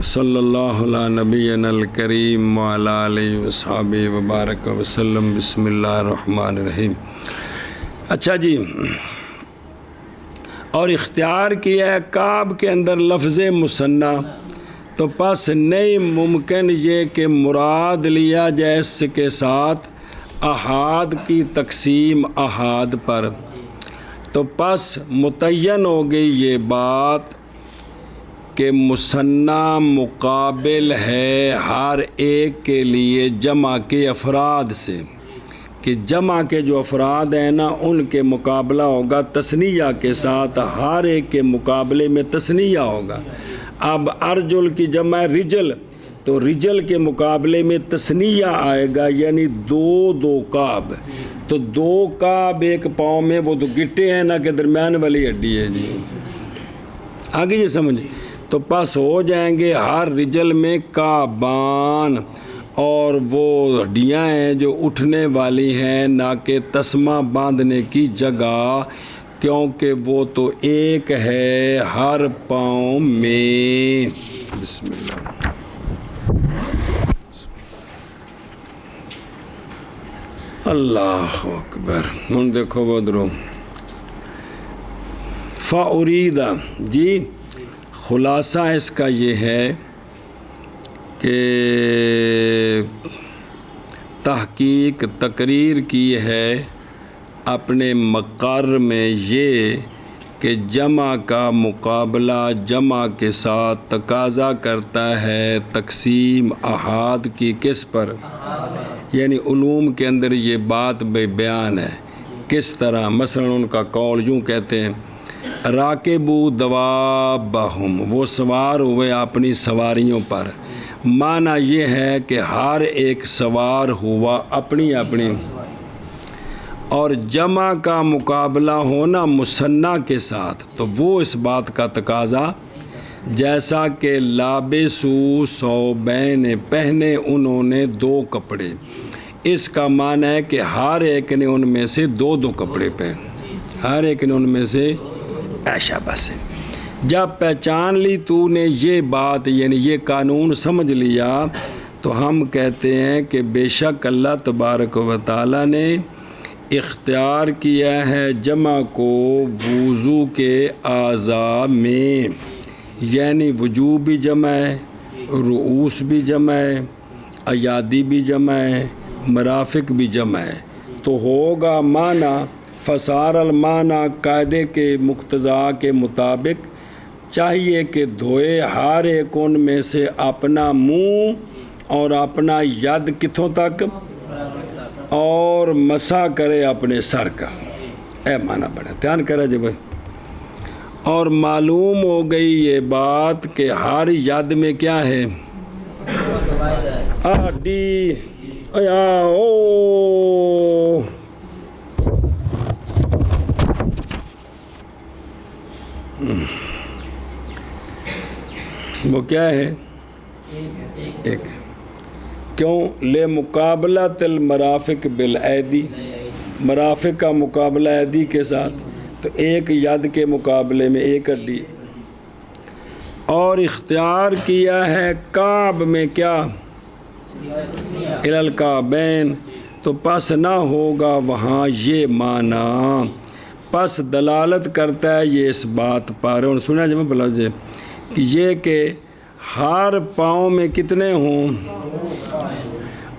صلی اللہ علیہ نبینا الکریم وعلی آلہ وصحبہ وبارک وسلم۔ بسم اللہ الرحمن الرحیم۔ اچھا جی، اور اختیار کیا ہے کعب کے اندر لفظ مثنیٰ، تو پس نہیں ممکن یہ کہ مراد لیا جائے اس کے ساتھ احاد کی تقسیم احاد پر، تو پس متعین ہو گئی یہ بات کہ مثنیٰ مقابل ہے ہر ایک کے لیے جمع کے افراد سے، کہ جمع کے جو افراد ہیں نا ان کے مقابلہ ہوگا تثنیہ کے ساتھ، ہر ایک کے مقابلے میں تثنیہ ہوگا۔ اب ارجل کی جمع رجل، تو رجل کے مقابلے میں تثنیہ آئے گا، یعنی دو کعب، تو دو کعب ایک پاؤں میں، وہ تو گٹے ہیں نا کہ درمیان والی ہڈی ہے جی، آگے یہ سمجھ، تو پس ہو جائیں گے ہر رجل میں کعبان، اور وہ ہڈیاں ہیں جو اٹھنے والی ہیں نہ کہ تسمہ باندھنے کی جگہ، کیونکہ وہ تو ایک ہے ہر پاؤں میں۔ بسم اللہ۔ اللہ اکبر۔ ہن دیکھو وہ درو فَأُرِيدَ، جی خلاصہ اس کا یہ ہے کہ تحقیق تقریر کی ہے اپنے مقر میں یہ کہ جمع کا مقابلہ جمع کے ساتھ تقاضا کرتا ہے تقسیم احاد کی، کس پر؟ یعنی علوم کے اندر یہ بات بیان ہے کس طرح۔ مثلا ان کا قول یوں کہتے ہیں، راکبو دوابہم، وہ سوار ہوئے اپنی سواریوں پر، معنی یہ ہے کہ ہر ایک سوار ہوا اپنی اپنی، اور جمع کا مقابلہ ہونا مثنیٰ کے ساتھ، تو وہ اس بات کا تقاضا جیسا کہ لابسو ثوبین، پہنے انہوں نے دو کپڑے، اس کا معنی ہے کہ ہر ایک نے ان میں سے دو کپڑے پہنے، ہر ایک نے ان میں سے ایشا بس۔ جب پہچان لی تو نے یہ بات، یعنی یہ قانون سمجھ لیا، تو ہم کہتے ہیں کہ بے شک اللہ تبارک و تعالی نے اختیار کیا ہے جمع کو وضو کے اعضاء میں، یعنی وجوب بھی جمع ہے، رؤوس بھی جمع ہے، ایادی بھی جمع ہے، مرافق بھی جمع ہے، تو ہوگا معنی فصار المعنی، قاعدے کے مقتضا کے مطابق چاہیے کہ دھوئے ہر ایک ان میں سے اپنا منہ اور اپنا ید کتھوں تک، اور مسح کرے اپنے سر کا، اے معنی بڑا دھیان کرے جب۔ اور معلوم ہو گئی یہ بات کہ ہر ید میں کیا ہے، ہڈی، وہ کیا ہے، ایک، کیوں؟ لے مقابلۃ المرافق بالایدی، مرافق کا مقابلہ ایدی کے ساتھ، تو ایک ید کے مقابلے میں ایک ہڈی، اور اختیار کیا ہے کعب میں کیا، الی الکعبین، تو پس نہ ہوگا وہاں یہ معنی، پس دلالت کرتا ہے یہ اس بات پر، اور سنا جب بلا جائے کہ یہ کہ ہر پاؤں میں کتنے ہوں،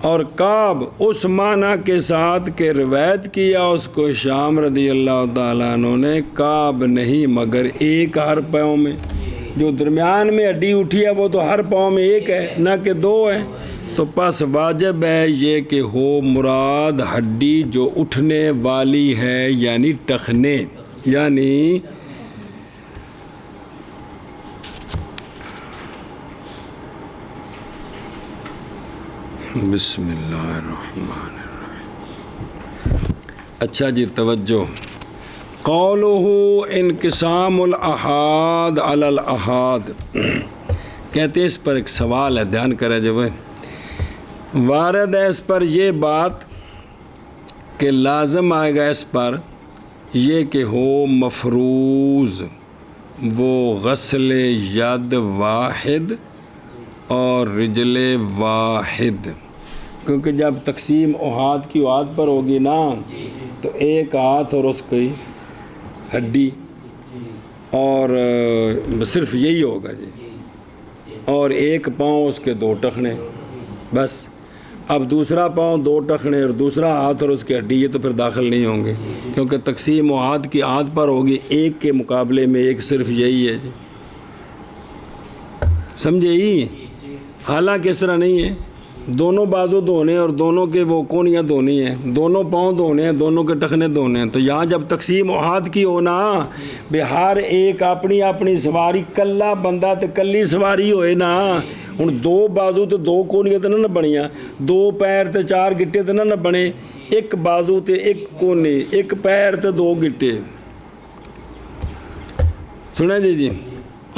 اور کعب اس معنی کے ساتھ کہ روایت کیا اس کو شام رضی اللہ تعالیٰ عنہ نے، کعب نہیں مگر ایک ہر پاؤں میں، جو درمیان میں ہڈی اٹھی ہے وہ تو ہر پاؤں میں ایک ہے نہ کہ دو ہے، تو پس واجب ہے یہ کہ ہو مراد ہڈی جو اٹھنے والی ہے، یعنی ٹخنے، یعنی بسم اللہ الرحمن الرحیم۔ اچھا جی توجہ، قولہ انقسام الاحاد علی الاحاد، کہتے ہیں اس پر ایک سوال ہے، دھیان کرے جب وارد ہے اس پر یہ بات کہ لازم آئے گا اس پر یہ کہ ہو مفروض وہ غسل ید واحد اور رجل واحد، کیونکہ جب تقسیم احاد کی احاد پر ہوگی نا تو ایک ہاتھ اور اس کی ہڈی اور صرف یہی ہوگا جی، اور ایک پاؤں اس کے 2 ٹخنے بس۔ اب دوسرا پاؤں 2 ٹخنے اور دوسرا ہاتھ اور اس کی ہڈی، یہ تو پھر داخل نہیں ہوں گے، کیونکہ تقسیم احاد کی احاد پر ہوگی، ایک کے مقابلے میں ایک صرف یہی ہے جی، سمجھے ہی؟ حالانکہ اس طرح نہیں ہے، دونوں بازو دھونے اور دونوں کے وہ کونیاں دھونی ہیں، دونوں پاؤں دھونے ہیں، دونوں کے ٹخنے دھونے ہیں۔ تو یہاں جب تقسیم احاد کی ہونا بہار ایک اپنی اپنی سواری، کلا بندہ تو کلی سواری ہوئے نا، ہوں 2 بازو تو 2 کونیاں تو نہ بنیاں، 2 پیر تو 4 گٹے تو نہ بنے، ایک بازو تے ایک کونی، ایک پیر تے 2 گٹے، سنیں جی۔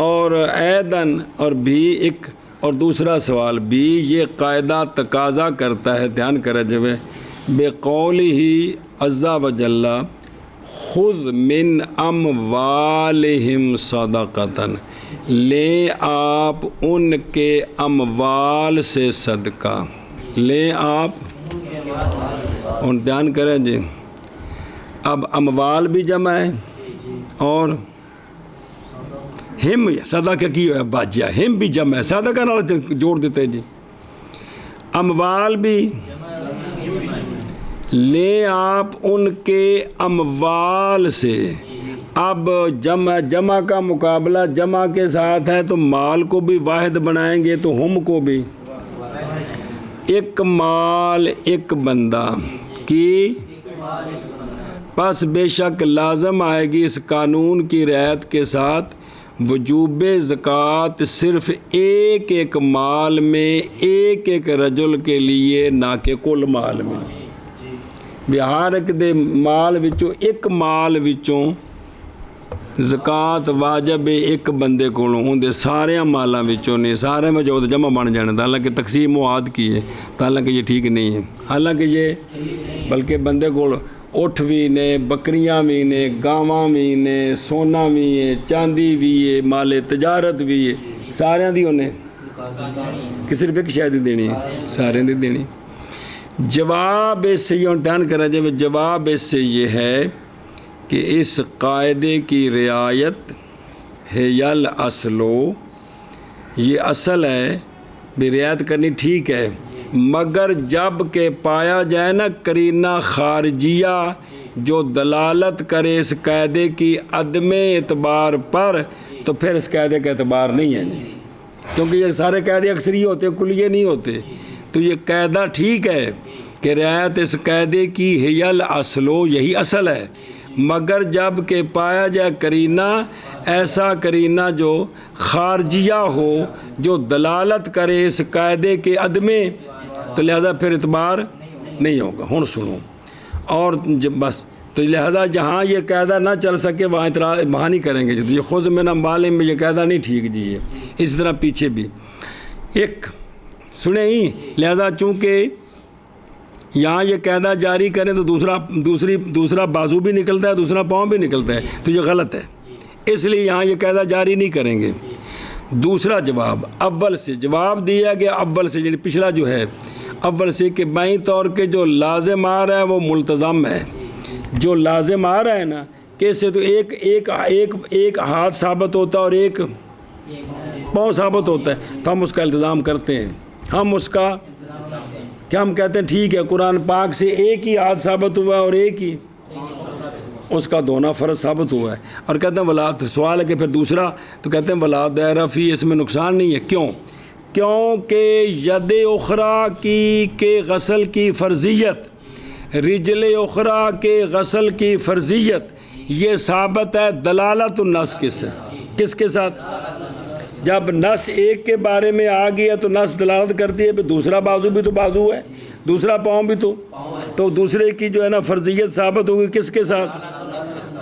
اور ایدن اور بھی ایک، اور دوسرا سوال بھی یہ قاعدہ تقاضا کرتا ہے، دھیان کرے جب بقولہ عز وجل خذ من اموالہم صدقۃ، لیں آپ ان کے اموال سے صدقہ، لیں آپ، اور دھیان کریں جی، اب اموال بھی جمع ہے اور ہم صدقہ کی ہے باجیا، ہم بھی جمع ہے، صدقہ نال جوڑ دیتے ہیں جی، اموال بھی، لیں آپ ان کے اموال سے، اب جمع کا مقابلہ جمع کے ساتھ ہے تو مال کو بھی واحد بنائیں گے تو ہم کو بھی، ایک مال ایک بندہ کی، پس بے شک لازم آئے گی اس قانون کی رعایت کے ساتھ وجوب زکوٰۃ صرف ایک ایک مال میں، ایک ایک رجل کے لیے، نہ کہ کل مال میں، بہار ایک دے مال وچوں ایک مال وچوں زکوٰۃ واجب ایک بندے کولوں، اون دے سارے مالاں وچوں نہیں، سارے میں جو جمع بن جانے، حالانکہ تقسیم احاد کی ہے، حالانکہ یہ ٹھیک نہیں ہے، حالانکہ یہ بلکہ بندے کول اٹھ بھی نے، بکریاں بھی نے، گاواں بھی نے، سونا بھی ہے، چاندی بھی ہے، مال تجارت بھی ہے، سارے دی انہیں کہ صرف ایک شاید دینی ہے، سارے دی دینی۔ جواب اس سے یہ دھیان کرا جائے، جواب اس سے یہ ہے کہ اس قاعدے کی رعایت ہے یل اصلو، یہ اصل ہے، بھی رعایت کرنی ٹھیک ہے، مگر جب کہ پایا جائے نا قرینہ خارجیہ جو دلالت کرے اس قاعدے کی عدم اعتبار پر، تو پھر اس قاعدے کا اعتبار نہیں ہے، کیونکہ یہ سارے قاعدے اکثری ہوتے، کلیے نہیں ہوتے، تو یہ قاعدہ ٹھیک ہے کہ رعایت اس قاعدے کی ہیل اصلو، یہی اصل ہے، مگر جب کہ پایا جائے قرینہ، ایسا قرینہ جو خارجیہ ہو جو دلالت کرے اس قاعدے کے عدم، تو لہذا پھر اعتبار نہیں ہوگا۔ ہن سنو، اور بس تو لہذا جہاں یہ قاعدہ نہ چل سکے وہاں نہیں کریں گے، یہ خود من اموالہم میں یہ قاعدہ نہیں ٹھیک جی ہے، اس طرح پیچھے بھی ایک سنیں ہی، لہذا چونکہ یہاں یہ قاعدہ جاری کریں تو دوسرا بازو بھی نکلتا ہے، دوسرا پاؤں بھی نکلتا ہے، تو یہ غلط ہے، اس لیے یہاں یہ قاعدہ جاری نہیں کریں گے۔ دوسرا جواب اول سے جواب دیا گیا، اول سے یعنی پچھلا جو ہے اول سے کہ بائیں طور کے جو لازم آ رہا ہے وہ ملتزم ہے، جو لازم آ رہا ہے نا کیسے تو ایک ہاتھ ثابت ہوتا ہے اور ایک پاؤں ثابت ہوتا ہے، تو ہم اس کا التزام کرتے ہیں، ہم اس کا کیا ہم کہتے ہیں ٹھیک ہے قرآن پاک سے ایک ہی ہاتھ ثابت ہوا ہے اور ایک ہی اس کا دونوں فرض ثابت ہوا ہے، اور کہتے ہیں ولاد، سوال ہے کہ پھر دوسرا تو کہتے ہیں ولا دائرہ فی، اس میں نقصان نہیں ہے، کیونکہ ید اخرى کی کے غسل کی فرضیت، رجل اخرى کے غسل کی فرضیت یہ ثابت ہے دلالت النص کس کے ساتھ، جب نص ایک کے بارے میں آ گیا تو نص دلالت کرتی ہے کہ دوسرا بازو بھی تو بازو ہے، دوسرا پاؤں بھی تو دوسرے کی جو ہے نا فرضیت ثابت ہوگی کس کے ساتھ،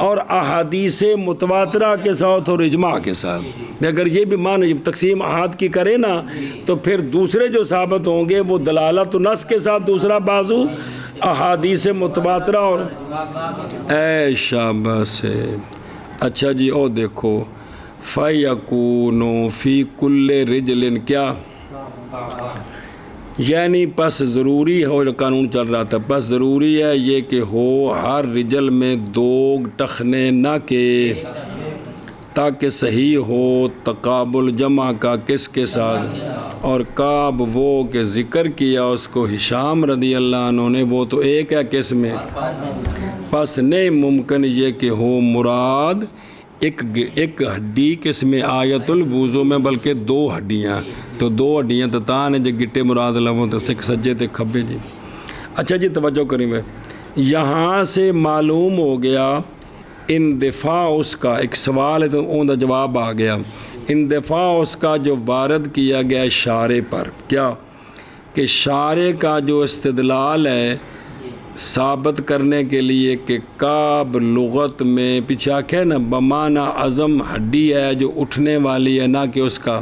اور احادیث متواترہ کے ساتھ اور اجماع کے ساتھ۔ اگر یہ بھی مان تقسیم احاد کی کرے نا تو پھر دوسرے جو ثابت ہوں گے وہ دلالت نص کے ساتھ، دوسرا بازو احادیث متواترہ اور اے شاباش ہے۔ اچھا جی، اور دیکھو فَيَكُونُ فِي كُلِّ رِجْلٍ کیا یعنی پس ضروری ہو، قانون چل رہا تھا، پس ضروری ہے یہ کہ ہو ہر رجل میں 2 ٹخنے نہ کہ تاکہ صحیح ہو تقابل جمع کا کس کے ساتھ، اور کعب وہ کہ ذکر کیا اس کو ہشام رضی اللہ عنہ نے، وہ تو ایک ہے کس میں، پس نہیں ممکن یہ کہ ہو مراد ایک ہڈی کس میں آیت الوضو میں، بلکہ 2 ہڈیاں، تو 2 ہڈیاں تو تان ہیں جو گٹے مراد لوگوں تو سجے تے کھبے جی۔ اچھا جی توجہ کریں، میں یہاں سے معلوم ہو گیا اندفاع اس کا، ایک سوال ہے تو اون دا جواب آ گیا، اندفاع اس کا جو وارد کیا گیا شارع پر، کیا کہ شارع کا جو استدلال ہے ثابت کرنے کے لیے کہ کعب لغت میں پیچھے آکھے نا بمعنی عظم ہڈی ہے جو اٹھنے والی ہے، نہ کہ اس کا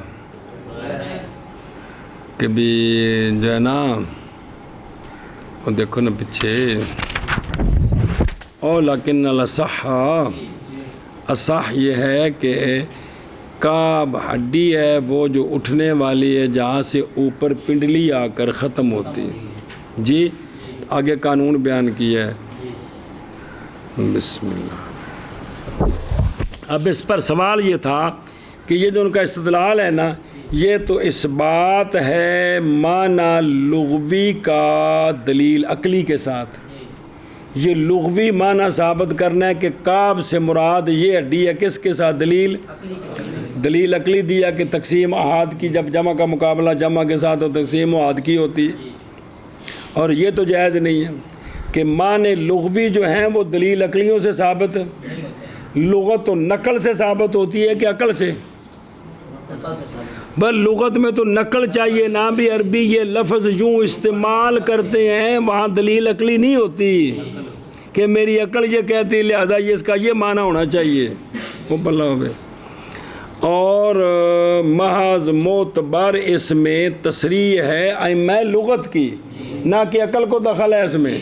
کہ بھی جو ہے نا وہ دیکھو نا پیچھے او لیکن الاصح، اصح یہ ہے کہ کعب ہڈی ہے وہ جو اٹھنے والی ہے جہاں سے اوپر پنڈلی آ کر ختم ہوتی ہے جی۔ آگے قانون بیان کیا ہے، بسم اللہ۔ اب اس پر سوال یہ تھا کہ یہ جو ان کا استدلال ہے نا، یہ تو اس بات ہے معنی لغوی کا دلیل عقلی کے ساتھ، یہ لغوی معنی ثابت کرنا ہے کہ کعب سے مراد یہ ہڈی ہے، کس کے ساتھ دلیل عقلی دیا کہ تقسیم احاد کی، جب جمع کا مقابلہ جمع کے ساتھ اور تقسیم احاد کی ہوتی ہے، اور یہ تو جائز نہیں ہے کہ معنی لغوی جو ہیں وہ دلیل عقلیوں سے ثابت، لغت تو نقل سے ثابت ہوتی ہے کہ عقل سے، بس لغت میں تو نقل چاہیے نا، بھی عربی یہ لفظ یوں استعمال کرتے ہیں وہاں دلیل عقلی نہیں ہوتی کہ میری عقل یہ کہتی ہے لہذا یہ اس کا یہ معنی ہونا چاہیے، وہ بلا ہوئے۔ اور محض معتبر اس میں تصریح ہے ائمہ لغت کی، نہ کہ عقل کو دخل ہے اس میں،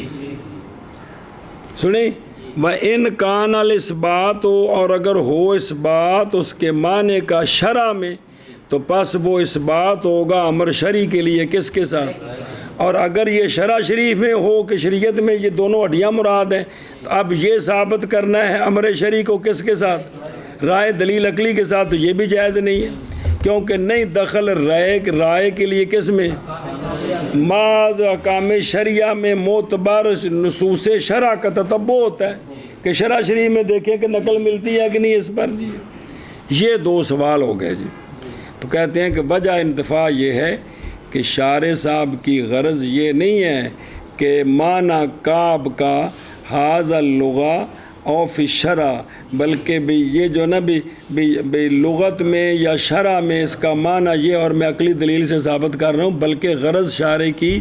سنیں وَإِنْ كَانَ الْإِثْبَاتُ، اور اگر ہو اس بات اس کے معنی کا شرع میں، تو پس وہ اس بات ہوگا امر شرعی کے لیے کس کے ساتھ، اور اگر یہ شرع شریف میں ہو کہ شریعت میں یہ دونوں ہڈیاں مراد ہیں، تو اب یہ ثابت کرنا ہے امر شرعی کو کس کے ساتھ، رائے دلیل عقلی کے ساتھ، تو یہ بھی جائز نہیں ہے، کیونکہ نہیں دخل رائے کے لیے کس میں، بعض احکام شریعہ میں معتبر نصوص شرع کا تتبع ہوتا ہے کہ شرع شریف میں دیکھیں کہ نقل ملتی ہے کہ نہیں اس پر جی۔ یہ 2 سوال ہو گئے جی۔ تو کہتے ہیں کہ وجہ انتفاع یہ ہے کہ شارع صاحب کی غرض یہ نہیں ہے کہ معنی کعب کا حاض اللغہ او فی شرع، بلکہ بھی یہ جو نا بھی لغت میں یا شرع میں اس کا معنی یہ، اور میں عقلی دلیل سے ثابت کر رہا ہوں، بلکہ غرض شارع کی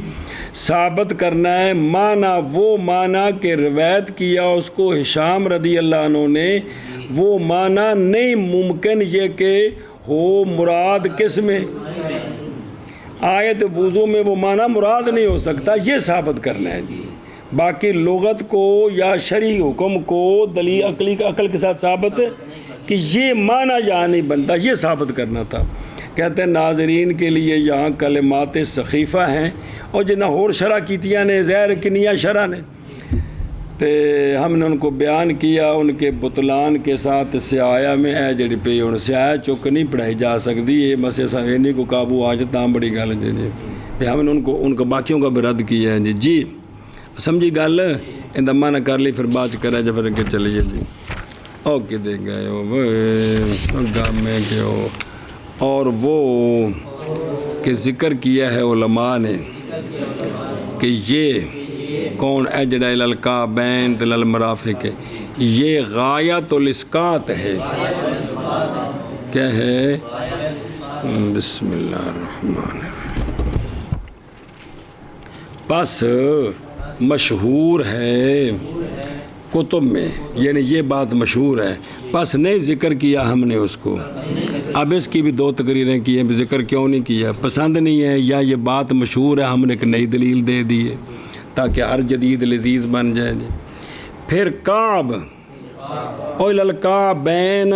ثابت کرنا ہے معنی وہ معنی کہ روایت کیا اس کو ہشام رضی اللہ عنہ نے، وہ معنی نہیں ممکن یہ کہ ہو مراد کس میں، آیت وضو میں وہ معنی مراد نہیں ہو سکتا، یہ ثابت کرنا ہے جی۔ باقی لغت کو یا شرعی حکم کو دلیل عقل کے ساتھ ثابت کہ یہ معنی یہاں نہیں بنتا، یہ ثابت کرنا تھا۔ کہتے ہیں ناظرین کے لیے یہاں کلمات سخیفہ ہیں، اور جنہیں اور شرح کیتیاں نے زہر کنیا شرح نے، تو ہم نے ان کو بیان کیا ان کے بطلان کے ساتھ سیایا میں ہے جڑی پہ ان سیایا چک نہیں پڑھائی جا سکتی، یہ مسئلہ سہینی کو قابو آ جاتا بڑی گل جی جی، ہم نے ان کو باقیوں کا بھی رد کیا ہے جی سمجھی گل، اندما نہ کر لی پھر بات کرے جب پھر کے چلیے جی۔ اوکے دے گئے ہو گام میں کہ ہو، اور وہ کہ ذکر کیا ہے علماء نے کہ یہ کون اجڑا الالکعبین تل المرافق، یہ غایت الاسقاط ہے، کیا ہے، بسم اللہ الرحمن الرحیم، پس مشہور ہے کتب میں، یعنی یہ بات مشہور ہے، پس نہیں ذکر کیا ہم نے اس کو۔ اب اس کی بھی 2 تقریریں کی ہیں، ذکر کیوں نہیں کیا، پسند نہیں ہے یا یہ بات مشہور ہے ہم نے ایک نئی دلیل دے دی ہے تاکہ ہر جدید لذیذ بن جائے جی۔ پھر کعب اول الکعبین،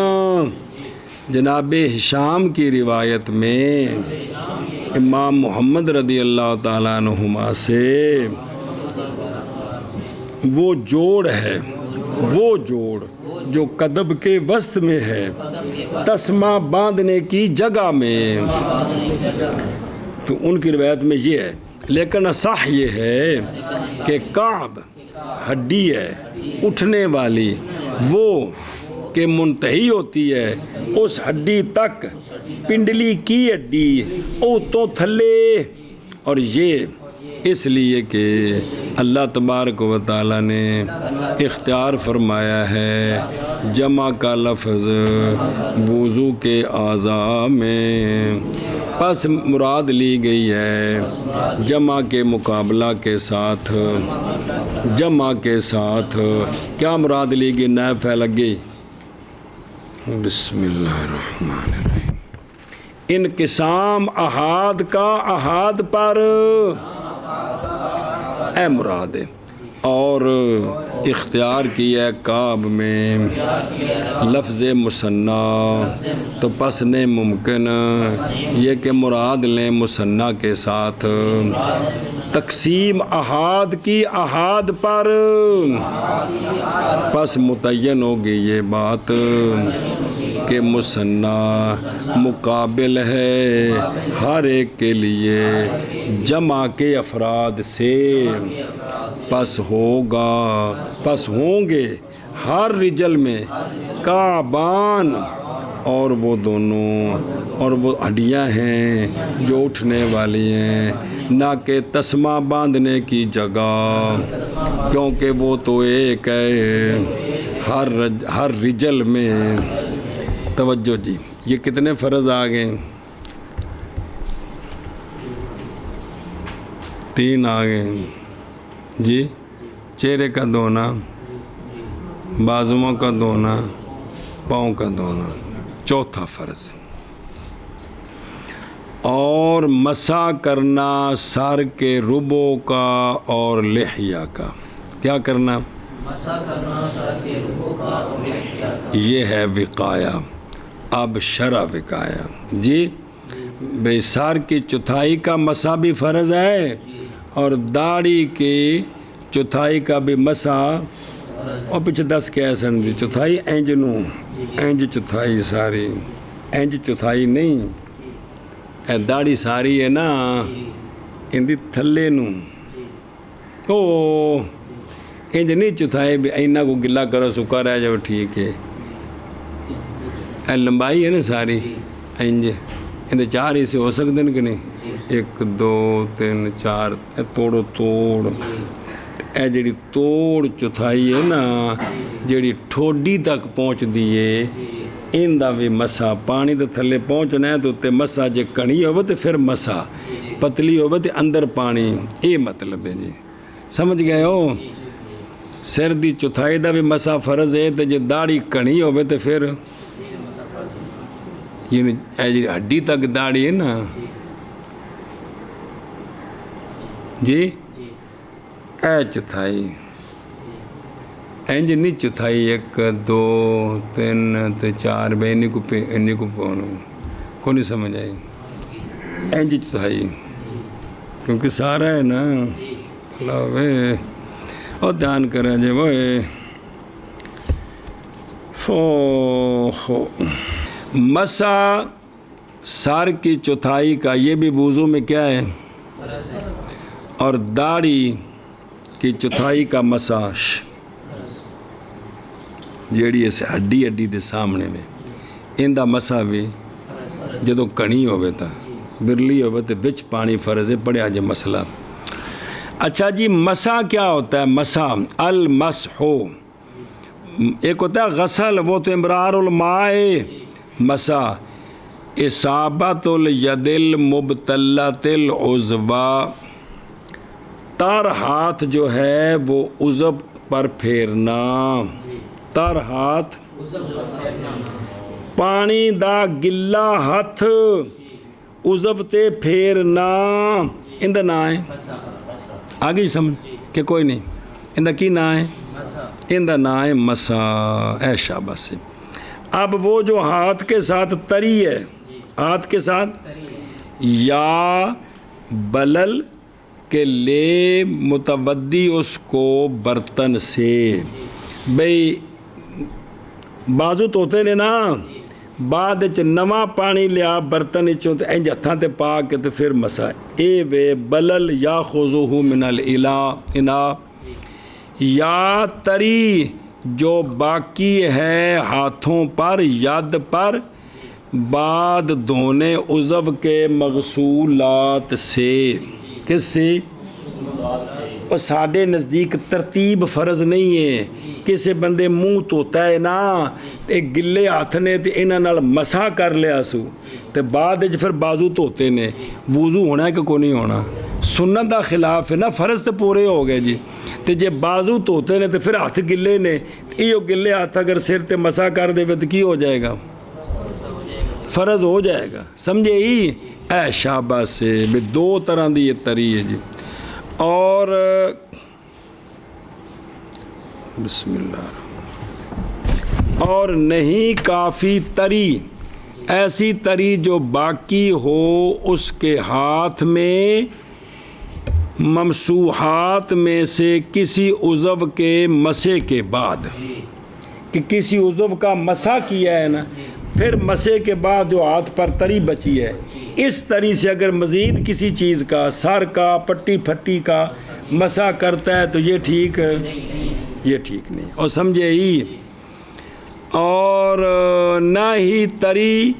جناب ہشام کی روایت میں امام محمد رضی اللہ تعالیٰ عنہما سے وہ جوڑ ہے، وہ جوڑ جو قدب کے وسط میں ہے، تسمہ باندھنے کی جگہ میں، تو ان کی روایت میں یہ ہے۔ لیکن صح یہ ہے کہ کعب ہڈی ہے اٹھنے والی، وہ کہ منتہی ہوتی ہے اس ہڈی تک، پنڈلی کی ہڈی او تو تھلے، اور یہ اس لیے کہ اللہ تبارک و تعالیٰ نے اختیار فرمایا ہے جمع کا لفظ وضو کے اعضاء میں، پس مراد لی گئی ہے جمع کے مقابلہ کے ساتھ، جمع کے ساتھ کیا مراد لی گئی؟ نائب پھیل گئی۔ بسم اللہ الرحمن الرحیم۔ انقسام احاد کا احاد پر اے مراد ہے، اور اختیار کیا کعب میں لفظ مثنیٰ، تو پس نے ممکن یہ کہ مراد لیں مثنیٰ کے ساتھ تقسیم احاد کی احاد پر، پس متعین ہوگی یہ بات کہ مثنیٰ مقابل ہے ہر ایک کے لیے جمع کے افراد سے، پس ہوگا، پس ہوں گے ہر رجل میں کعبان، اور وہ دونوں، اور وہ ہڈیاں ہیں جو اٹھنے والی ہیں، نہ کہ تسمہ باندھنے کی جگہ، کیونکہ وہ تو ایک ہے ہر رجل میں۔ توجہ جی، یہ کتنے فرض آ گئے؟ 3 آ گئے جی۔ چہرے کا دھونا، بازوؤں کا دھونا، پاؤں کا دھونا، چوتھا فرض، اور مسح کرنا سر کے ربو کا اور لحیہ کا۔ کیا کرنا؟ مسح کرنا سر کے ربو کا اور لحیہ کا، یہ ہے وقایا۔ اب شرع وقایا جی، بے سر کی چوتھائی کا مسح بھی فرض ہے، اور داڑھی کی چوتھائی کا بھی مسح، اور پیچھے 10 کیا ہے سن جی، چوتھائی اینج نو، اینج چوتھائی ساری، اینج چوتھائی نہیں، اے داڑھی ساری ہے نا اندی تھلے نو، او اینج نہیں چوتھائی بھی اینا کو گلا کرو سکا رہ جاؤ، ٹھیک ہے، اے لمبائی ہے نا ساری اینج، اندے 4 حصے ہو سکتے ہیں کہ نہیں؟ 1 2 3 4، اے توڑو توڑ، اے جڑی توڑ چوتھائی ہے نا جڑی ٹھوڈی تک پہنچ دیئے، ان دا بھی مسا، پانی دے تھلے پہنچنا ہے تو تے مسا، جے کڑی ہوئے تو پھر مسا، پتلی ہوئے تو اندر پانی، یہ مطلب ہے جی، سمجھ گئے ہو؟ سر دی چوتھائی دا بھی مسا فرض ہے، تو جے داڑھی کڑی ہوئے تو پھر یہ جی ہڈی تک داڑھی ہے نا جی، اے چوتھائی اینج نہیں چوتھائی 1 2 3 4 بے انہی کو پہنو کو نہیں سمجھ آئی، اینج چوتھائی کیونکہ سارا ہے نا، اللہ وے اور دھیان کریں جے وہ مسح سر کی چوتھائی کا، یہ بھی وضو میں کیا ہے؟ اور داڑھی کی چوتھائی کا مساش، جیڑی اسے ہڈی دے سامنے میں، ان دا مسا بھی جدو کڑی ہوئے تھا، برلی ہوئے تھے، بچ پانی فرض ہے، پڑھے آجے مسئلہ۔ اچھا جی، مسا کیا ہوتا ہے؟ مسا المسحو، ایک ہوتا ہے غسل، وہ تو امرار الماء، مسا اصابت الید المبتلۃ العضوی، تر ہاتھ جو ہے وہ عضو پر پھیرنا، تر ہاتھ پانی دا گلا ہاتھ عضو تے پھیرنا، اندہ نہ ہے آگے سمجھ کہ کوئی نہیں، اندہ کی نہ ہے؟ اندہ نہ ہے مسا، اے شاباش سے۔ اب وہ جو ہاتھ کے ساتھ تری ہے، ہاتھ کے ساتھ یا بلل کہ لے متودی اس کو برتن سے. بھئی بازو توتے نے نا بعد چ نواں پانی لیا برتن چوں تے انج ہتھاں تے پا کے تے پھر مسا. اے وے بلل یا خذوہ من الاناء یا تری جو باقی ہے ہاتھوں پر ید پر بعد دھونے عضو کے مغسولات سے. کس سے؟ اور ساڈے نزدیک ترتیب فرض نہیں ہے. کسی بندے منہ دھوتا ہے نا تے گلے ہاتھ نے تے انہاں نال مسا کر لیا سو تے بعد پھر بازو دھوتے نے. وضو ہونا ہے کہ کوئی نہیں ہونا؟ سنت دا خلاف ہے نا، فرض تے پورے ہو گئے جی. تے جے بازو دھوتے نے تے پھر ہاتھ گلے نے، ایو گلے ہاتھ اگر سر تے مسا کر دے تو کی ہو جائے گا؟ فرض ہو جائے گا. سمجھے ہی؟ اے شاباش سے بھی دو طرح دی یہ تری ہے جی. اور بسم اللہ. اور نہیں کافی تری ایسی تری جو باقی ہو اس کے ہاتھ میں ممسوحات میں سے کسی عضو کے مسے کے بعد، کہ کسی عضو کا مسا کیا ہے نا پھر مسے کے بعد جو ہاتھ پر تری بچی ہے، اس تری سے اگر مزید کسی چیز کا سر کا پٹی پھٹی کا مسا کرتا ہے تو یہ ٹھیک ہے، یہ ٹھیک نہیں. اور سمجھے ہی؟ اور نہ ہی تری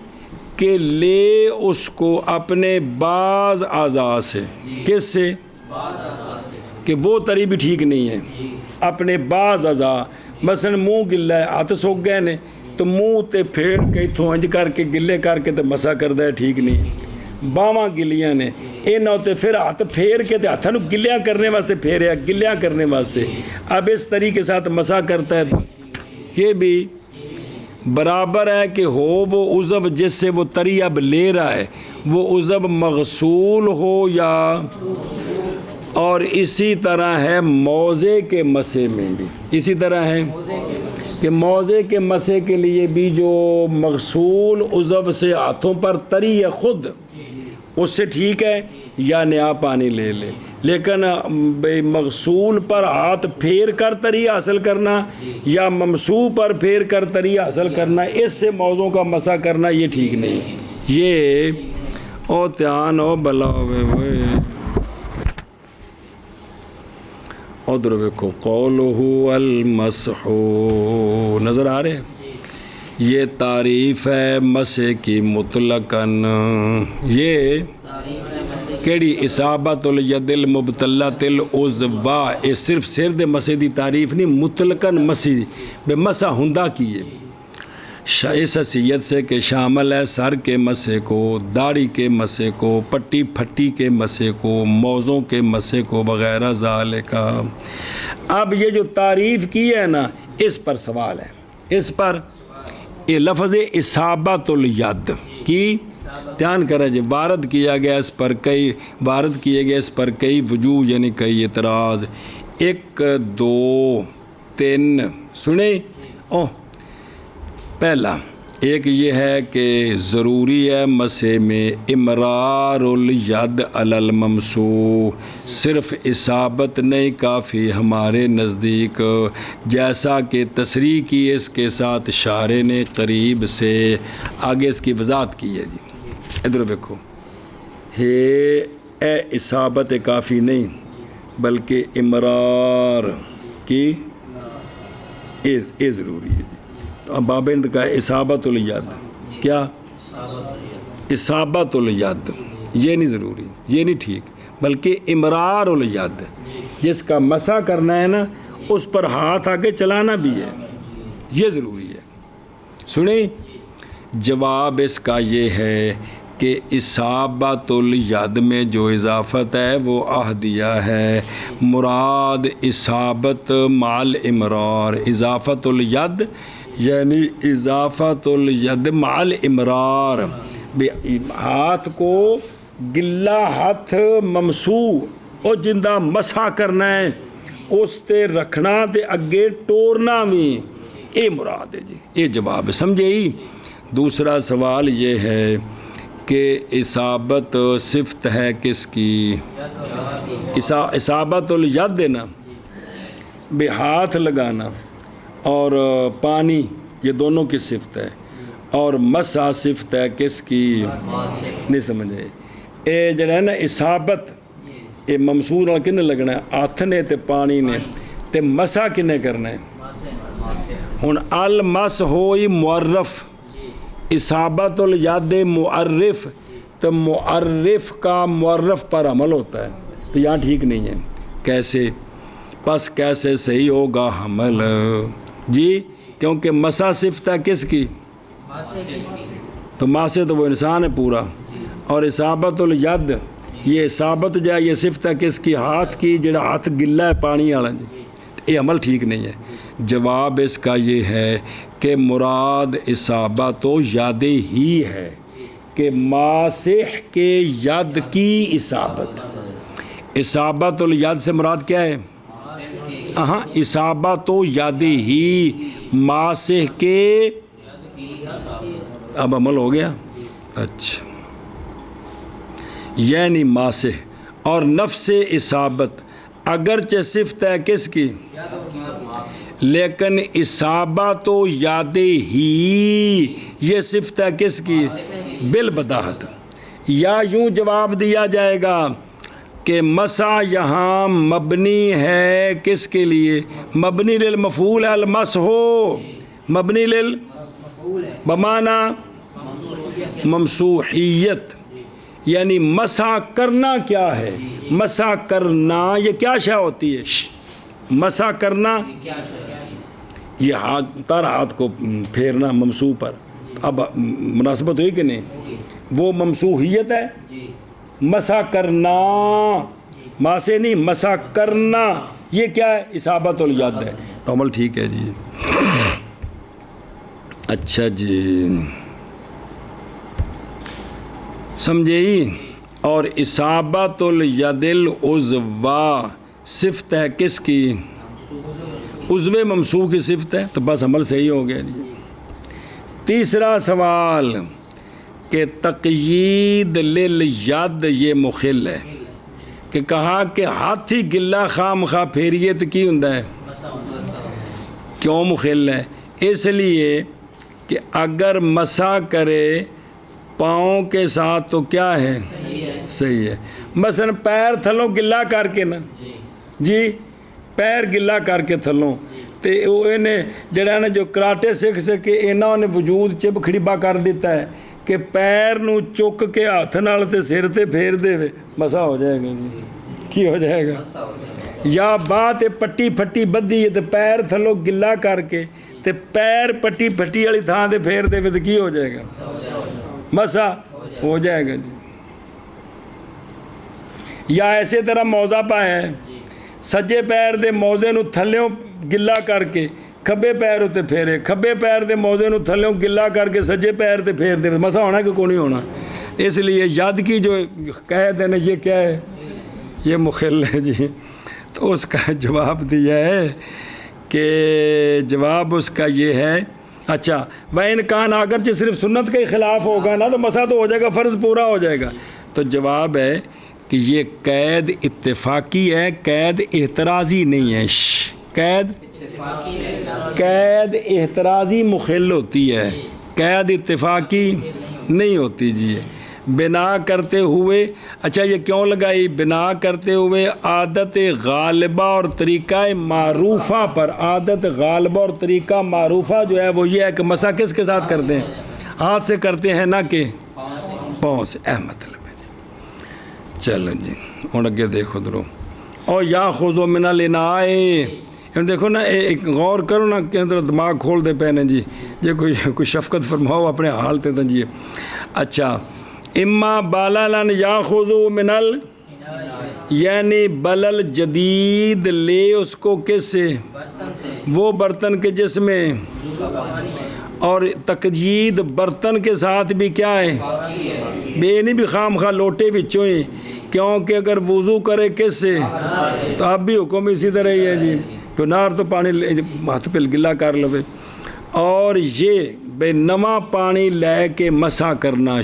کہ لے اس کو اپنے بعض اعضاء سے. کس سے؟ کہ وہ تری بھی ٹھیک نہیں ہے. اپنے بعض اعضاء، مثلا منہ گلا ہے ہاتھ سوکھ گئے نے تو منہ تے پھیر کے اتھوں انج کر کے گلے کر کے تے مسا کردا ہے، ٹھیک نہیں. باواں گلیاں نے انہاں تے پھر ہاتھ پھیر کے تے ہاتھاں نوں گلیاں کرنے واسطے پھیریا، گلیاں کرنے واسطے. اب اس طریقے کے ساتھ مسا کرتا ہے تو یہ بھی برابر ہے کہ ہو وہ عضو جس سے وہ تری اب لے رہا ہے وہ عضو مغسول ہو یا. اور اسی طرح ہے موضع کے مسے میں بھی، اسی طرح ہے کہ موضع کے مسے کے لیے بھی جو مغسول عضو سے ہاتھوں پر تری ہے خود اس سے ٹھیک ہے یا نیا پانی لے لے. لیکن مغسول پر ہاتھ پھیر کر تری حاصل کرنا یا ممسوح پر پھیر کر تری حاصل کرنا، اس سے موضوع کا مسا کرنا یہ ٹھیک نہیں. یہ او دھیان او بلا ہوئے. ادھر دیکھو قولہ المسح، نظر آ رہے؟ یہ تعریف ہے مسح کی مطلقاً. یہ کیڑی اصابت الید المبتلۃ العضو، یہ صرف سر دے مسح دی تعریف نہیں، مطلقاً مسح بے مسح ہوندا کی ہے. اس حیثیت سے کہ شامل ہے سر کے مسح کو، داڑھی کے مسح کو، پٹی پھٹی کے مسح کو، موزوں کے مسح کو وغیرہ ذالک. اب یہ جو تعریف کی ہے نا اس پر سوال ہے. اس پر یہ لفظ اصابت الید کی دھیان کریں جی، وارد کیا گیا اس پر کئی وجوہ یعنی کئی اعتراض. 1 2 3 سنیں. پہلا ایک یہ ہے کہ ضروری ہے مسح میں امرار الید علی الممسوح، صرف اصابت نہیں کافی ہمارے نزدیک، جیسا کہ تصریح کی اس کے ساتھ شارح نے قریب سے. آگے اس کی وضاحت کی ہے جی. ادھر دیکھو، اے اصابت کافی نہیں بلکہ امرار کی یہ ضروری ہے جی. بابند کا اصابت الید، کیا اصابت الید یہ نہیں ضروری، یہ نہیں ٹھیک، بلکہ امرار الید جس کا مسح کرنا ہے نا اس پر ہاتھ آگے چلانا بھی ہے، یہ ضروری ہے. سنیں جواب اس کا یہ ہے کہ اصابت الید میں جو اضافت ہے وہ عہدیہ ہے. مراد اصابت مال امرار، اضافت الید یعنی اضافت الید مال امرار، ہاتھ کو گلا ہاتھ ممسوح اور جندہ مسح کرنا ہے، اس تے رکھنا تے اگے ٹورنا بھی، یہ مراد ہے جی. یہ جواب ہے، سمجھے ہی. دوسرا سوال یہ ہے کہ اصابت صفت ہے کس کی؟ اصابت الید نا، بے ہاتھ لگانا اور پانی، یہ دونوں کی صفت ہے، اور مسا صفت ہے کس کی؟ نہیں سمجھے؟ اے جڑا ہے نا اصابت، یہ ممسور نال کنے لگنا ہے؟ ہاتھ نے تے پانی نے، تے مسا کنے کرنا ہے؟ ہن المس ہوئی معرف، اصابت الید معرف، تو معرف کا معرف پر عمل ہوتا ہے، تو یہاں ٹھیک نہیں ہے۔ کیسے؟ پس کیسے صحیح ہوگا حمل؟ جی کیونکہ مسا صفت ہے کس کی؟ تو ماں سے تو وہ انسان ہے پورا، اور اصابت الید، یہ اصابت جو ہے یہ صفت ہے کس کی؟ ہاتھ کی، جڑا ہاتھ گلا ہے پانی والا، یہ عمل ٹھیک نہیں ہے۔ جواب اس کا یہ ہے کہ مراد اصابت و ید ہی ہے، کہ ماسح کے ید کی اصابت۔ اصابت الید سے مراد کیا ہے؟ ہاں اصابت و ید ہی، ماسح کے، اب عمل ہو گیا؟ اچھا، یعنی ماسح اور نفس اصابت اگرچہ صفت ہے کس کی؟ لیکن اصابت و ید ہی یہ صفت ہے کس کی؟ بالبداہت۔ یا یوں جواب دیا جائے گا کہ مسا یہاں مبنی ہے کس کے لیے؟ مبنی للمفعول ہے، المس ہو مبنی بمعنی ممسوحیت، یعنی مسا کرنا کیا ہے؟ مسا کرنا یہ کیا شے ہوتی ہے؟ مسا کرنا یہ ہاتھ تر ہاتھ کو پھیرنا ممسوح پر، اب مناسبت ہوئی کہ نہیں؟ وہ ممسوحیت ہے۔ مسا کرنا، ماں سے نہیں، مسا کرنا یہ کیا ہے؟ اصابت الید ہے، تو عمل ٹھیک ہے جی۔ اچھا جی سمجھے؟ اور اصابت الید العضو صفت ہے کس کی؟ عضو ممسوح کی صفت ہے، تو بس عمل صحیح ہو گیا جی۔ تیسرا سوال کہ تقیید للید یہ مخل ہے، کہ کہا کہ ہاتھی گلا خام خواہ پھیریے تو کی ہوندا ہے؟ کیوں مخل ہے؟ اس لیے کہ اگر مسا کرے پاؤں کے ساتھ تو کیا ہے؟ صحیح ہے۔ مثلا پیر تھلوں گلا کر کے نا جی، پیر گلا کر کے تھلوں تے انہیں جڑا نا جو کراٹے سکھ سکے انہوں نے وجود چب کھڑیبا کر دیتا ہے کہ پیر نو چک کے ہاتھ نال تے سر تے پھیر دے وے، مسا ہو جائے گا جی۔ کی ہو جائے گا؟ یا بات پٹی پھٹی بدھی ہے تے پیر تھلوں گلا کر کے تے پیر پٹی پھٹی والی تھان تے پھیر دے وے تو کی ہو جائے گا؟ مسا ہو جائے گا جی۔ یا ایسے طرح موزہ پا ہے، سجے پیر دے موزے نو تھلیوں گلا کر کے کھبے پیر ہوتے پھیرے، کھبے پیر دے موزے نو تھلیوں گلا کر کے سجے پیر تے پھیر دے، مسا ہونا کہ کو نہیں ہونا؟ اس لیے ید کی جو قید ہے نا یہ کیا ہے؟ یہ مخل ہے جی۔ تو اس کا جواب دیا ہے کہ جواب اس کا یہ ہے، اچھا وَإِنْ كَانَ اگرچہ صرف سنت کے خلاف ہوگا نا تو مسا تو ہو جائے گا، فرض پورا ہو جائے گا۔ تو جواب ہے کہ یہ قید اتفاقی ہے، قید اعتراضی نہیں ہے۔ قید اعتراضی مخل ہوتی ہے، قید اتفاقی نہیں ہوتی جی۔ بنا کرتے ہوئے، اچھا یہ کیوں لگائی؟ بنا کرتے ہوئے عادت غالبہ اور طریقہ معروفہ پر۔ عادت غالبہ اور طریقہ معروفہ جو ہے وہ یہ ہے کہ مسا کس کے ساتھ کرتے ہیں؟ ہاتھ سے کرتے ہیں، نہ کہ پاؤں سے۔ مطلب ہے جی۔ چلو جی ہوں اگے دیکھو درو، اور یا خذو من الاناء، دیکھو نا ایک غور کرو نا کہ اندر دماغ کھول دے پہنے جی، یہ کوئی شفقت فرماؤ اپنے حال تے جی۔ اچھا اما بالالن یاخذو من ال، یعنی بلل جدید لے اس کو کس سے؟ وہ برتن کے جس میں، اور تقیید برتن کے ساتھ بھی کیا ہے؟ بے نہیں بھی خام خواہ لوٹے بچوں ہی، کیونکہ اگر وضو کرے کس سے تو اب بھی حکم اسی طرح ہی ہے جی، تو نار تو پانی ہاتھ پہ گلا کر لو۔ اور یہ بے نواں پانی لے کے مسح کرنا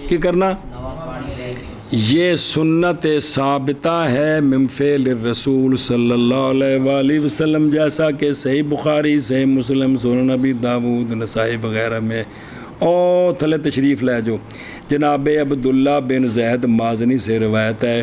کی کرنا یہ سنت ثابتہ ہے من فعل الرسول صلی اللہ علیہ وآلہ وسلم، جیسا کہ صحیح بخاری، صحیح مسلم، سنن ابی داود، نسائی وغیرہ میں۔ اور تھلے تشریف لے جو جناب عبداللہ بن زید مازنی سے روایت ہے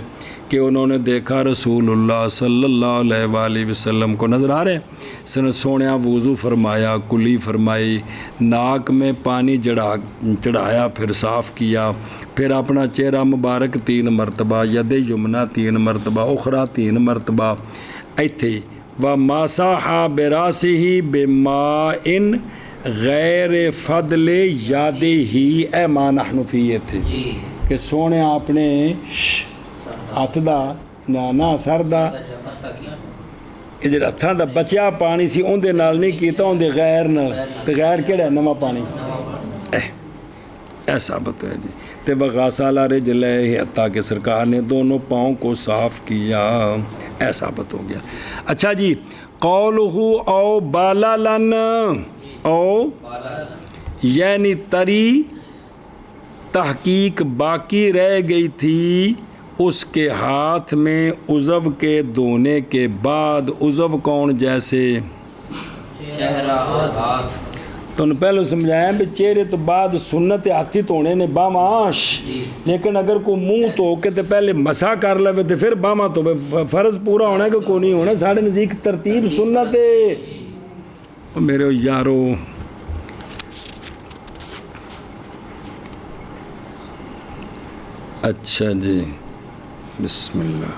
کہ انہوں نے دیکھا رسول اللہ صلی اللہ علیہ وآلہ وسلم کو، نظر آ رہے ہیں، سونیا وضو فرمایا، کلی فرمائی، ناک میں پانی چڑھایا، پھر صاف کیا، پھر اپنا چہرہ مبارک 3 مرتبہ، ید یمنا 3 مرتبہ، اخرى 3 مرتبہ ایتھے، وَمَسَحَ بِرَأْسِهِ بِمَاءٍ غیر فضل یادِهِ، اے ما نحن فیہ تھے کہ سونے اپنے ہاتھ دا نہ سر دا یہ جڑا ہتھاں دا بچیا پانی سی اون دے نال نہیں کیتا، اون دے غیر نال، تے غیر کیڑا ہے؟ نواں پانی، اے ثابت ہے جی۔ تے وغسل رجلہ، حتیٰ کہ سرکار نے دونوں پاؤں کو صاف کیا، اے ثابت ہو گیا۔ اچھا جی، قولہ او بالالن، او یعنی تری تحقیق باقی رہ گئی تھی اس کے ہاتھ میں عضو کے دھونے کے بعد۔ عضو کون؟ جیسے تو نے پہلے سمجھایا بھی چہرے تو بعد سنت ہاتھی دھونے نے باہماں، لیکن اگر کوئی منہ دھو کے تو پہلے مسح کر لے تو پھر باہماں تو فرض پورا ہونا کہ کوئی نہیں ہونا، ساڑھے نزدیک ترتیب سنت ہے۔ میرے یارو اچھا جی، بسم اللہ،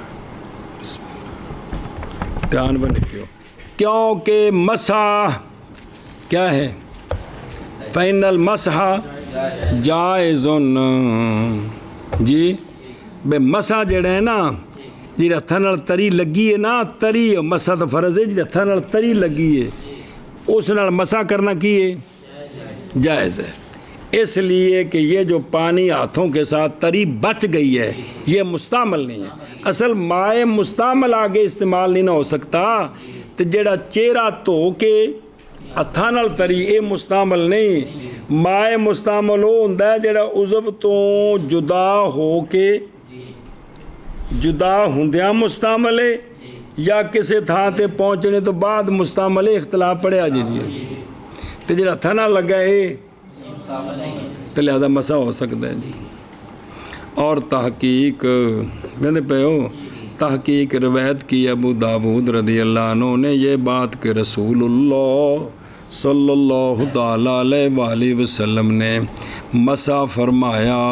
بسم اللہ، دھیان بنے کیونکہ مسح کیا ہے؟ فَإِنَّ الْمَسْحَ جَائِزٌ، جی بے مسح جڑا ہے نا، جی ہتھاں نال تری لگی ہے نا، تری مسح تو فرض ہے، جی ہتھاں نال تری لگی ہے اس نال مسح کرنا کی ہے؟ جائز ہے، اس لیے کہ یہ جو پانی ہاتھوں کے ساتھ تری بچ گئی ہے یہ مستعمل نہیں ہے۔ اصل مائع مستعمل آگے استعمال نہیں نہ ہو سکتا، تو جڑا چہرہ دھو کے ہتھاں نال تری یہ مستعمل نہیں، مائع مستعمل وہ ہوندا ہے جڑا عضو تو جدا ہو کے جدا ہوندیاں مستعمل ہے یا کسی تھاں تے پہنچنے تو بعد مستعمل ہے، اختلاف پڑیا جی جی، تو جڑا ہتھاں نال لگا ہے تو لہذا مسح ہو سکتا ہے جی۔ اور تحقیق میں پہ ہو تحقیق روایت کی ابو داود رضی اللہ عنہ نے یہ بات کہ رسول اللہ صلی اللہ تعالیٰ علیہ وآلہ وسلم نے مسح فرمایا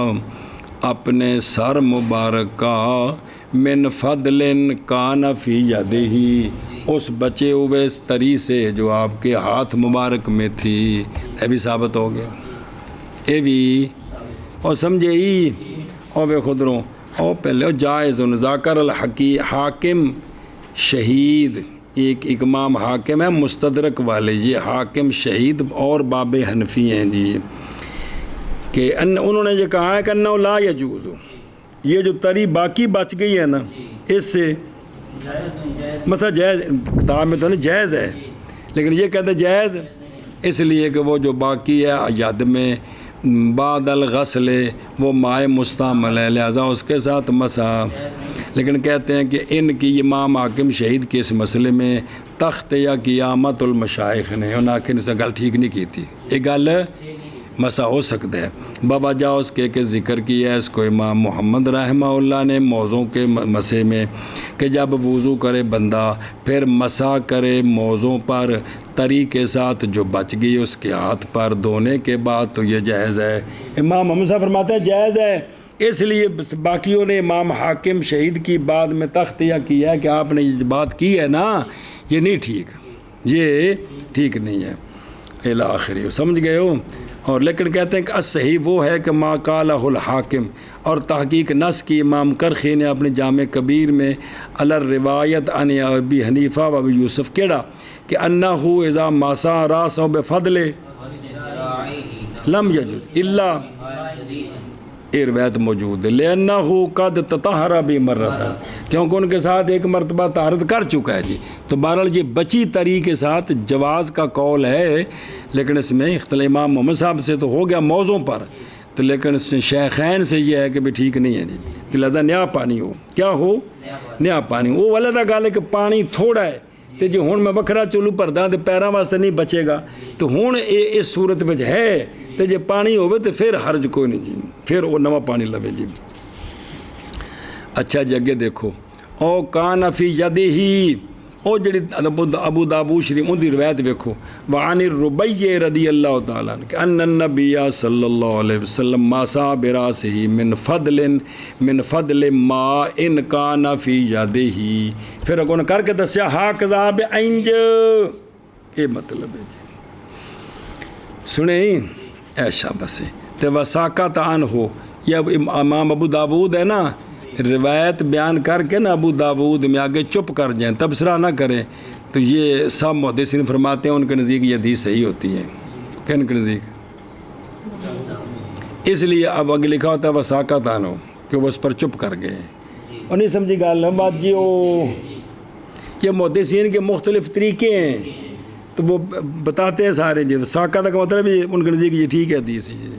اپنے سر مبارک کا، من فضل کان فی یدہ، اس بچے ہوئے اس تری سے جو آپ کے ہاتھ مبارک میں تھی، یہ بھی ثابت ہو گیا، یہ بھی اور سمجھے ہی اور بے خدروں اور پہلے جائز ذاکر حاکم شہید، ایک امام حاکم ہے مستدرک والے، یہ حاکم شہید اور باب حنفی ہیں جی، کہ انہوں نے یہ کہا ہے کہ انہو لا یجوز، یہ جو تری باقی بچ گئی ہے نا اس سے مثلا جائز، کتاب میں تو نہیں جائز ہے لیکن یہ کہتے جائز اس لیے کہ وہ جو باقی ہے ید میں بعد الغسل وہ مائع مستعمل ہے، لہذا اس کے ساتھ مسح، لیکن کہتے ہیں کہ ان کی امام حاکم شہید کے اس مسئلے میں تخت یا قیامت المشائخ نے انہوں نے سے گل ٹھیک نہیں کی تھی، یہ گل مسح ہو سکتا ہے بابا جا اس کے ذکر کیا ہے اس کو امام محمد رحمہ اللہ نے موضوع کے مسئلے میں کہ جب وضو کرے بندہ پھر مسح کرے موضوع پر تری کے ساتھ جو بچ گئی اس کے ہاتھ پر دھونے کے بعد تو یہ جائز ہے۔ امام محمد صاحب فرماتے ہیں جائز ہے، اس لیے باقیوں نے امام حاکم شہید کی بعد میں تختیہ کیا ہے کہ آپ نے یہ بات کی ہے نا یہ نہیں ٹھیک، یہ ٹھیک نہیں ہے الی آخری، سمجھ گئے ہو؟ اور لیکن کہتے ہیں کہ صحیح وہ ہے کہ ما قالہ الحاکم، اور تحقیق نص کی امام کرخی نے اپنے جامع کبیر میں علی روایت عن ابی حنیفہ و ابی یوسف کیڑا کہ انہو اذا مسح راسہ بفضل لم یجوز الا یہ روایت موجود ہے لِأَنَّهُ قَدْ تَطَهَّرَ بِمَرَّةً، کیونکہ ان کے ساتھ ایک مرتبہ طہارت کر چکا ہے جی. تو بہرحال یہ بچی تری کے ساتھ جواز کا قول ہے، لیکن اس میں اختلاف امام محمد صاحب سے تو ہو گیا موضوع پر، تو لیکن شیخین سے یہ ہے کہ بھی ٹھیک نہیں ہے جی، کہ لہذا نیا پانی ہو. کیا ہو؟ نیا پانی. وہ علیحدہ گل ہے کہ پانی تھوڑا ہے تو جی ہوں میں وکھرا چولو بھردا تو پیراں واسطے نہیں بچے گا، تو ہوں یہ اس صورت میں ہے تو جی پانی ہوئے تو پھر حرج کوئی نہیں جی، پھر وہ نواں پانی لوے جی. اچھا جی اگے دیکھو، او کان فی یدہ، او جڑی ابو داؤد شریف ان دی روایت ویکھو، وعن الربیع رضی اللہ تعالیٰ عنہ کہ ان النبی صلی اللہ علیہ وسلم ماسا براسہ من فضل ما ان کان فی یدہ. پھر اگوں کر کے دسیا ہاکذا بانج، یہ مطلب ہے جی. سنیں ایشا بس تے وساکت عنہ، یہ امام ابو داؤد ہے نا، روایت بیان کر کے نا ابو داؤد میں آگے چپ کر جائیں، تبصرہ نہ کریں، تو یہ سب محدثین فرماتے ہیں ان کے نزدیک یہ حدیث صحیح ہوتی ہے. کن کے نزدیک؟ اس لیے اب آگے لکھا ہوتا ہے وساکت عنہ کہ وہ اس پر چپ کر گئے. اور نہیں سمجھی گال بات جی، وہ یہ محدثین کے مختلف طریقے ہیں تو وہ بتاتے ہیں سارے جی. وساکت کا مطلب یہ ان کے نزدیک یہ ٹھیک ہے حدیث جی،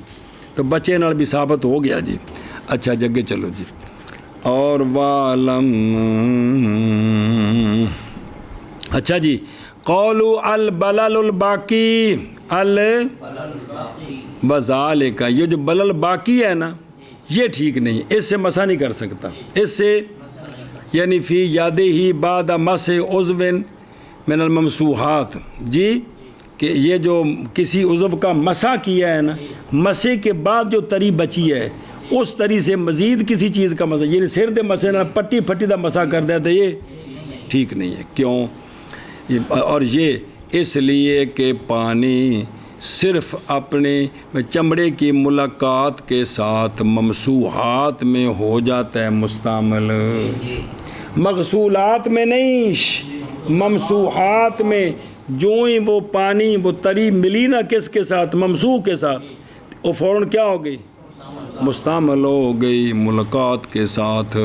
تو بچے نال بھی ثابت ہو گیا جی. اچھا جگہ چلو جی. اور والم، اچھا جی، قولو البلل الباقی وذالک، یہ جو بلل باقی ہے نا یہ ٹھیک نہیں، اس سے مسح نہیں کر سکتا. اس سے یعنی فی یدہ بعد مسح عضو من الممسوحات جی، کہ یہ جو کسی عضو کا مسح کیا ہے نا، مسح کے بعد جو تری بچی ہے اس تری سے مزید کسی چیز کا مسح، یعنی سر دے مسح نہ پٹی پھٹی دا مسح کر دیا تو یہ ٹھیک نہیں ہے. کیوں؟ اور یہ اس لیے کہ پانی صرف اپنے چمڑے کی ملاقات کے ساتھ ممسوحات میں ہو جاتا ہے مستعمل، مغسولات میں نہیں، ممسوحات میں. جو ہی وہ پانی وہ تری ملی نا کس کے ساتھ؟ ممسوح کے ساتھ، وہ فوراً کیا ہو گئی؟ مستعمل ہو گئی ملاقات کے ساتھ،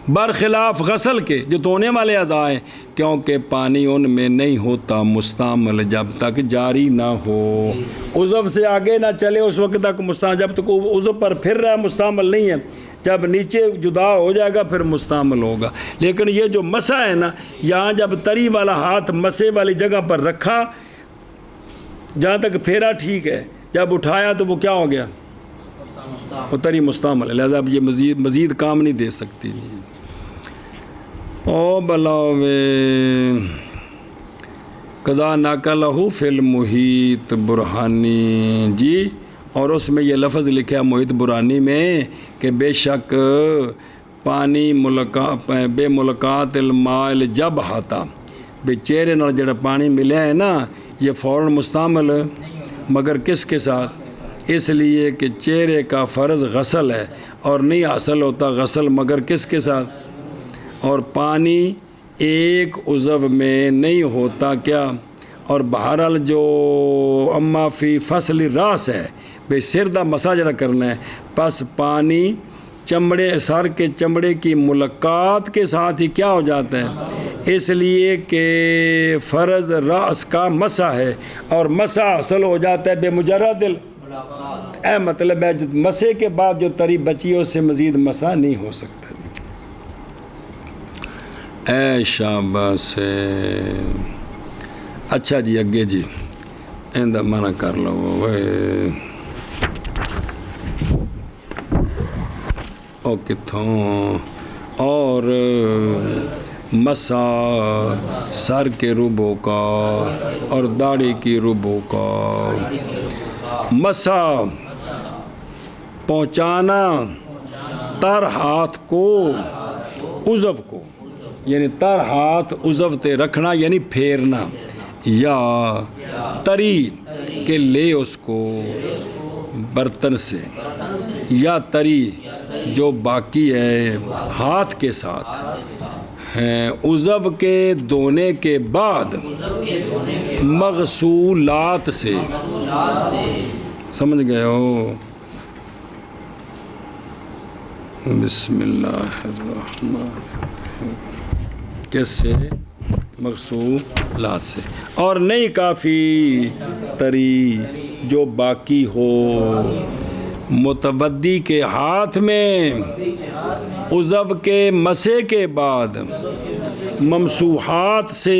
برخلاف غسل کے جو دھونے والے اعضاء ہیں، کیونکہ پانی ان میں نہیں ہوتا مستعمل جب تک جاری نہ ہو، عضو سے آگے نہ چلے اس وقت تک مستعمل، جب تک عضو پر پھر رہا مستعمل نہیں ہے، جب نیچے جدا ہو جائے گا پھر مستعمل ہوگا. لیکن یہ جو مسح ہے نا، یہاں جب تری والا ہاتھ مسح والی جگہ پر رکھا جہاں تک پھیرا ٹھیک ہے، جب اٹھایا تو وہ کیا ہو گیا؟ وہ تری مستعمل ہے، لہذا اب یہ مزید کام نہیں دے سکتی. او بلاوے قضا ناقلہ فی المحیط برہانی جی، اور اس میں یہ لفظ لکھا ہے محیط برہانی میں کہ بے شک پانی بے ملاقات الماء جب ہاتا، بے چہرے نال جڑا پانی ملیا ہے نا یہ فوراً مستعمل، مگر کس کے ساتھ؟ اس لیے کہ چہرے کا فرض غسل ہے اور نہیں حاصل ہوتا غسل مگر کس کے ساتھ؟ اور پانی ایک عضو میں نہیں ہوتا کیا؟ اور بہرحال جو اما فی فصل راس ہے، بے سر دا مسح جڑا کرنا ہے، پس پانی چمڑے سر کے چمڑے کی ملاقات کے ساتھ ہی کیا ہو جاتا ہے، اس لیے کہ فرض راس کا مسح ہے اور مسح حاصل ہو جاتا ہے بے مجرد اے مطلب ہے جو مسح کے بعد جو تری بچی ہے اس سے مزید مسح نہیں ہو سکتا. اے شاباش. اچھا جی اگے جی ایندا منع کر لو او کتھوں. اور مسح سر کے ربو کا اور داڑھی کی ربو کا، مسح پہنچانا تر ہاتھ کو عضو کو، یعنی تر ہاتھ عضو تے رکھنا یعنی پھیرنا، یا تری کے لے اس کو برتن سے، یا تری جو باقی ہے ہاتھ کے ساتھ ہیں عضو کے دھونے کے بعد مغسولات سے. سمجھ گئے ہو؟ بسم اللہ الرحمن الرحیم، کس سے؟ مغسولات سے. اور نہیں کافی تری جو باقی ہو متودی کے ہاتھ میں عضو کے مسے کے بعد ممسوحات سے،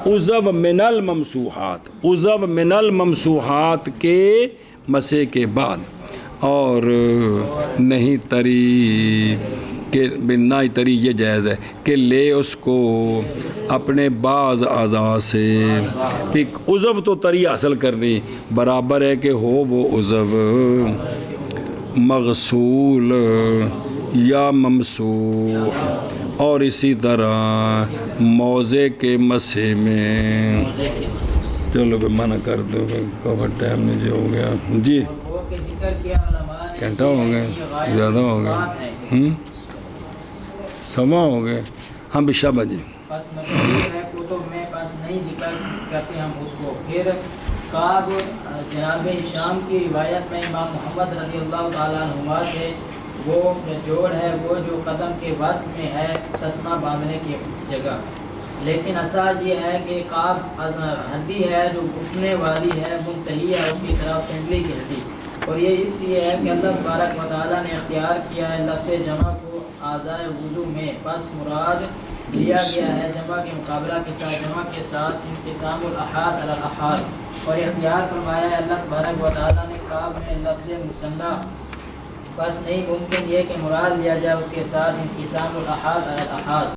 عضو من الممسوحات، عضو من الممسوحات کے مسے کے بعد. اور نہیں تری کہ بنا تری یہ جائز ہے کہ لے اس کو اپنے بعض اعضاء سے. عضو تو تری حاصل کرنی برابر ہے کہ ہو وہ عضو مغسول یا ممسوح. اور اسی طرح موضع کے مسے میں. چلو پہ منع کر دو، ٹائم نہیں جو ہو گیا جی، گھنٹہ ہو گئے، زیادہ ہو گئے، سما ہو گئے. ہاں بشابہ جی. بس مشہور ہے کتب میں، بس نہیں ذکر کرتے ہم اس کو. پھر کعب جناب شام کی روایت میں امام محمد رضی اللہ تعالیٰ عنہ سے وہ جوڑ ہے وہ جو قدم کے وسط میں ہے تسمہ باندھنے کی جگہ. لیکن اصل یہ ہے کہ کعب ہڈی ہے جو گھٹنے والی ہے، منتہی ہے اس کی طرف پنڈلی کی ہڈی. اور یہ اس لیے ہے کہ اللہ تبارک و تعالیٰ نے اختیار کیا ہے لفظ جمع کو اعضائے وضو میں، بس مراد لیا گیا ہے جمع کے مقابلہ کے ساتھ، جمع کے ساتھ انقسام الاحاد علی الاحاد. اور اختیار فرمایا ہے اللہ تبارک و تعالیٰ نے کعب میں لفظ مثنیٰ، بس نہیں ممکن یہ کہ مراد لیا جائے اس کے ساتھ انقسام الاحاد علی الاحاد.